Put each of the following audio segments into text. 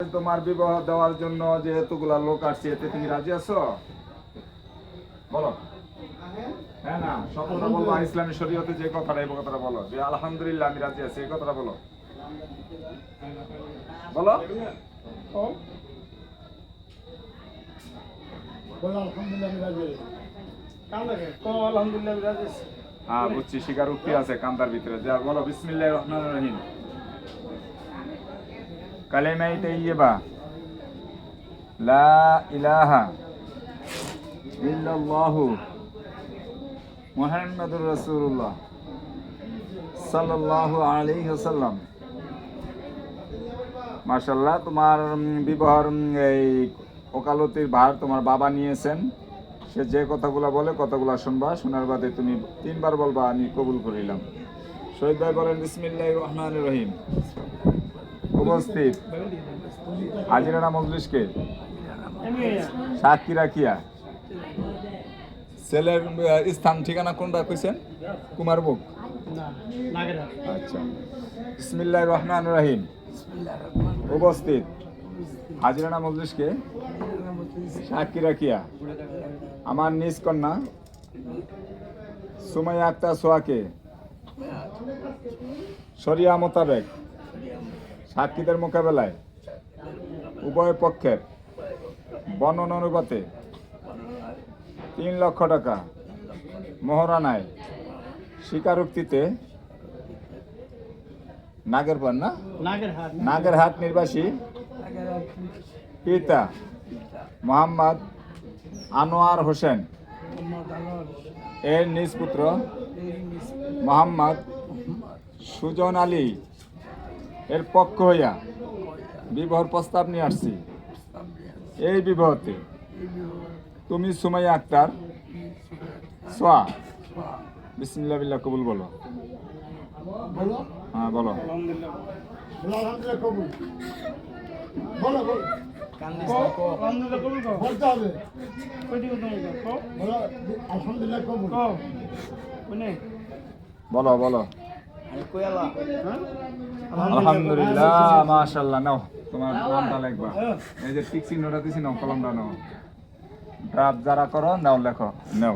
তোমার বিবাহ দেওয়ার জন্য যে এতগুলা লোক আসছে, এতে তুমি রাজি আছো? বলো। হ্যাঁ না, সব কথা বলবো। ইসলামী শরীয়তে যে কথাটা, এই কথাটা বলো যে আলহামদুলিল্লাহ আমি রাজি আছি, এই কথাটা বলো। বলো। হ্যাঁ বুঝছি, স্বীকারোক্তি আছে কান্দার ভিতরে। যা বলো, বিসমিল্লাহির রহমানির রহিম। কালেমাই তাইয়্যিবা লা ইলাহা ইল্লাল্লাহু মুহাম্মাদুর রাসূলুল্লাহ সাল্লাল্লাহু আলাইহি ওয়াসাল্লাম। মাশাআল্লাহ, তোমার বিবাহের এই ওকালতির ভার তোমার বাবা নিয়েছেন। সে যে কথাগুলো বলে কথাগুলো শুনবা, শোনার বাদে তুমি 3 বার বলবা আমি কবুল করিলাম। শহীদ ভাই বলেন বিসমিল্লাহির রহমানির রহিম। উপস্থিত হাজিরানা মজলিসকে সাক্ষী রাখিয়া ছেলের স্থান ঠিকানা কোনটা কইছেন? কুমারবুক। আচ্ছা, বিসমিল্লাহির রহমানির রহিম। উপস্থিত হাজিরানা মজলিসকে সাক্ষী রাখিয়া আমার নিজ কন্যা সুমাইয়া আক্তার সোহাকে শরিয়া মোতাবেক সাক্ষীদের মোকাবেলায় উভয় পক্ষের বর্ণনা অনুপাতে 3 লক্ষ টাকা মোহরানায় স্বীকারোক্তিতে নাগেরহাট নির্বাসী পিতা মোহাম্মদ আনোয়ার হোসেন এর নিজ পুত্র মোহাম্মদ সুজন আলী এর পক্ষ হইয়া বিবাহের প্রস্তাব নিয়ে আসছি। এই বিবাহতে তুমি সুমাইয়া আক্তার সোয়া বিসমিল্লাহ বিল্লাহ কবুল বলো। হ্যাঁ বলো। বলো বলো। আলহামদুলিল্লাহ, মাশাআল্লাহ। নাও তোমার নামটা লিখবা। এই যে টিক চিহ্নটা দিছি, নাও কলমটা নাও। ড্রাফট যারা করো নাও, লেখো নাও।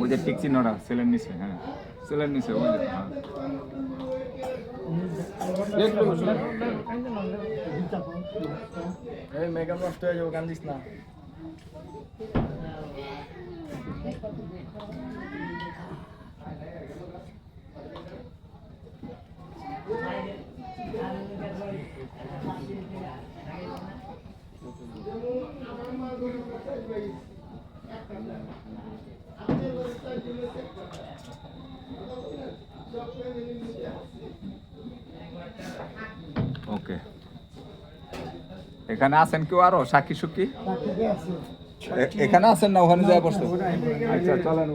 ওই যে টিক চিহ্নটা ছেলের নিচে, হ্যাঁ ছেলের নিচে ওই যে, হ্যাঁ। এই মেকআপ নষ্ট হয়ে যাবো, কান্দিস না। ওকে, এখানে আছেন কেউ আরো সাক্ষী সুক্ষী? এখানে আছেন না ওখানে যায় বসতে? আচ্ছা চলেন।